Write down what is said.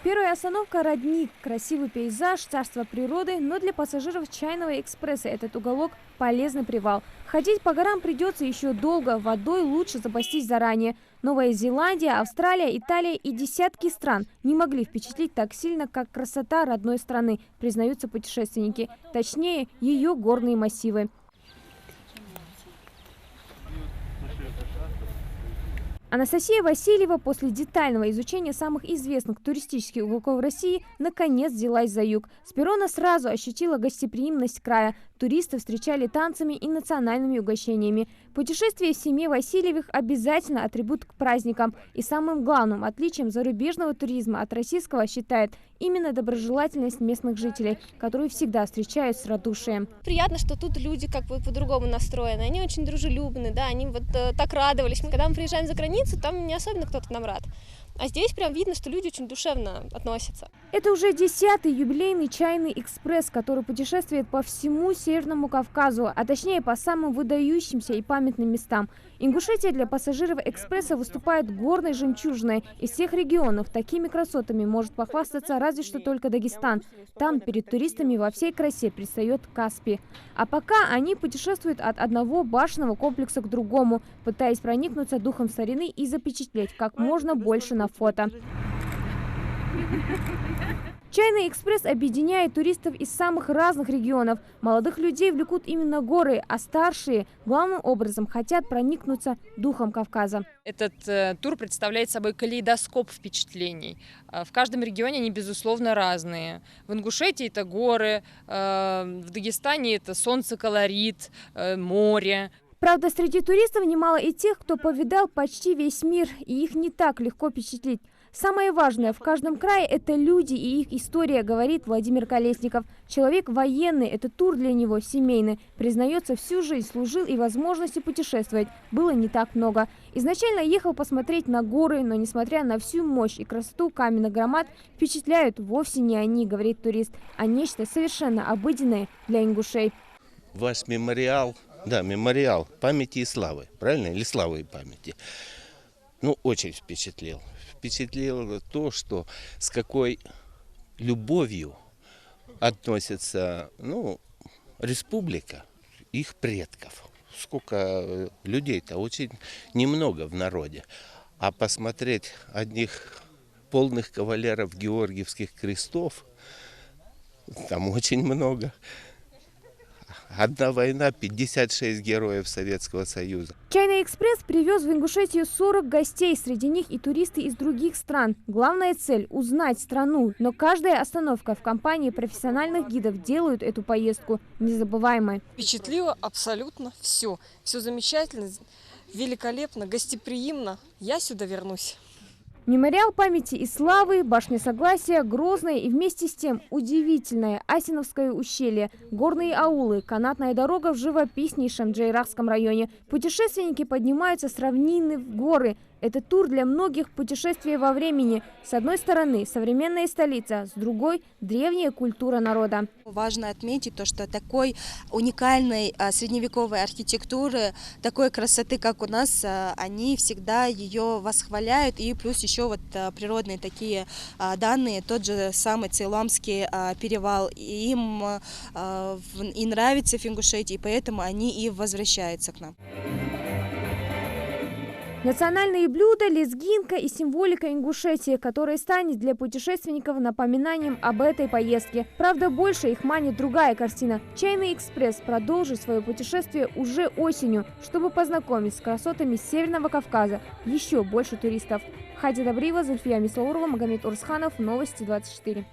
Первая остановка – Родник. Красивый пейзаж, царство природы, но для пассажиров Чайного экспресса этот уголок – полезный привал. Ходить по горам придется еще долго, водой лучше запастись заранее. Новая Зеландия, Австралия, Италия и десятки стран не могли впечатлить так сильно, как красота родной страны, признаются путешественники. Точнее, ее горные массивы. Анастасия Васильева после детального изучения самых известных туристических уголков России наконец взялась за юг. С перрона сразу ощутила гостеприимность края. Туристы встречали танцами и национальными угощениями. Путешествие семьи Васильевых обязательно атрибут к праздникам. И самым главным отличием зарубежного туризма от российского считает именно доброжелательность местных жителей, которые всегда встречают с радушием. Приятно, что тут люди как бы по-другому настроены. Они очень дружелюбны, да, они вот так радовались. Когда мы приезжаем за границу, там не особенно кто-то к нам рад. А здесь прям видно, что люди очень душевно относятся. Это уже 10-й юбилейный Чайный экспресс, который путешествует по всему Северному Кавказу, а точнее по самым выдающимся и памятным местам. Ингушетия для пассажиров экспресса выступает горной жемчужиной. Из всех регионов такими красотами может похвастаться разве что только Дагестан. Там перед туристами во всей красе предстает Каспий. А пока они путешествуют от одного башенного комплекса к другому, пытаясь проникнуться духом старины и запечатлеть как можно больше на фото. Чайный экспресс объединяет туристов из самых разных регионов. Молодых людей влекут именно горы, а старшие главным образом хотят проникнуться духом Кавказа. Этот тур представляет собой калейдоскоп впечатлений. В каждом регионе они, безусловно, разные. В Ингушетии это горы, в Дагестане это солнце, колорит, море. Правда, среди туристов немало и тех, кто повидал почти весь мир, и их не так легко впечатлить. Самое важное в каждом крае – это люди и их история, говорит Владимир Колесников. Человек военный, это тур для него семейный. Признается, всю жизнь служил и возможности путешествовать было не так много. Изначально ехал посмотреть на горы, но несмотря на всю мощь и красоту каменных громад, впечатляют вовсе не они, говорит турист, а нечто совершенно обыденное для ингушей. Ваш мемориал, да, мемориал памяти и славы, правильно? Или славы и памяти. Ну, очень впечатлил. Впечатлило то, что с какой любовью относится, республика их предков. Сколько людей-то, очень немного в народе. А посмотреть одних полных кавалеров георгиевских крестов, там очень много. Одна война, 56 героев Советского Союза. Чайный экспресс привез в Ингушетию 40 гостей, среди них и туристы из других стран. Главная цель – узнать страну, но каждая остановка в компании профессиональных гидов делают эту поездку незабываемой. Впечатлило абсолютно все. Все замечательно, великолепно, гостеприимно. Я сюда вернусь. Мемориал памяти и славы, башня Согласия, Грозное и вместе с тем удивительное Асиновское ущелье, горные аулы, канатная дорога в живописнейшем Джейрахском районе. Путешественники поднимаются с равнины в горы. Это тур для многих путешествий во времени. С одной стороны современная столица, с другой древняя культура народа. Важно отметить то, что такой уникальной средневековой архитектуры, такой красоты, как у нас, они всегда ее восхваляют. И плюс еще вот природные такие данные, тот же самый Цейламский перевал, им и нравится в Ингушетии, поэтому они и возвращаются к нам. Национальные блюда, лезгинка и символика Ингушетии, которая станет для путешественников напоминанием об этой поездке. Правда, больше их манит другая картина. Чайный экспресс продолжит свое путешествие уже осенью, чтобы познакомить с красотами Северного Кавказа еще больше туристов. Хадия Добрива, Зульфия Мислаурова, Магомед Урсханов, Новости 24.